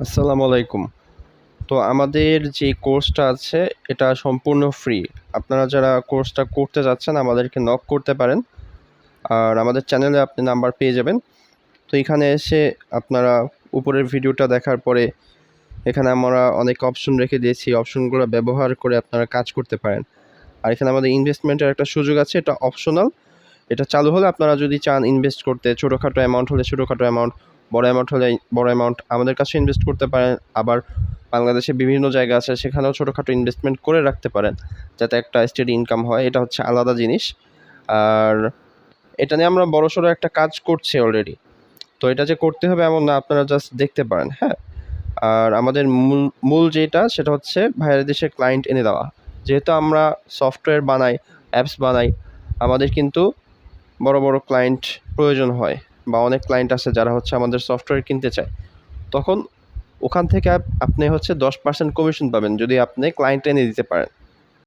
আসসালামু আলাইকুম। তো আমাদের যে কোর্সটা আছে এটা সম্পূর্ণ ফ্রি। আপনারা যারা কোর্সটা করতে যাচ্ছেন আমাদেরকে নক করতে পারেন। আর আমাদের চ্যানেলে আপনি নাম্বার পেয়ে যাবেন। তো এখানে এসে আপনারা উপরের ভিডিওটা দেখার পরে এখানে আমরা অনেক অপশন রেখে দিয়েছি। অপশনগুলো ব্যবহার করে আপনারা কাজ করতে পারেন। আর এখানে আমাদের ইনভেস্টমেন্টের একটা সুযোগ আছে, এটা অপশনাল। এটা চালু হলে আপনারা যদি চান ইনভেস্ট করতে, ছোটোখাটো অ্যামাউন্ট হলে ছোটোখাটো অ্যামাউন্ট, বড় অ্যামাউন্ট হলে বড় অ্যামাউন্ট আমাদের কাছে ইনভেস্ট করতে পারেন। আবার বাংলাদেশে বিভিন্ন জায়গা আছে সেখানেও ছোটোখাটো ইনভেস্টমেন্ট করে রাখতে পারেন, যাতে একটা স্টেডি ইনকাম হয়। এটা হচ্ছে আলাদা জিনিস। আর এটা নিয়ে আমরা বড়সড় একটা কাজ করছি অলরেডি। তো এটা যে করতে হবে এমন না, আপনারা জাস্ট দেখতে পারেন, হ্যাঁ। আর আমাদের মূল মূল যেটা সেটা হচ্ছে বাইরের দেশের ক্লায়েন্ট এনে দেওয়া। যেহেতু আমরা সফটওয়্যার বানাই, অ্যাপস বানাই, আমাদের কিন্তু বড় বড় ক্লায়েন্ট প্রয়োজন হয়, বা অনেক ক্লায়েন্ট আছে যারা হচ্ছে আমাদের সফটওয়্যার কিনতে চায়। তখন ওখান থেকে আপনি হচ্ছে 10% কমিশন পাবেন যদি আপনি ক্লায়েন্ট এনে দিতে পারেন।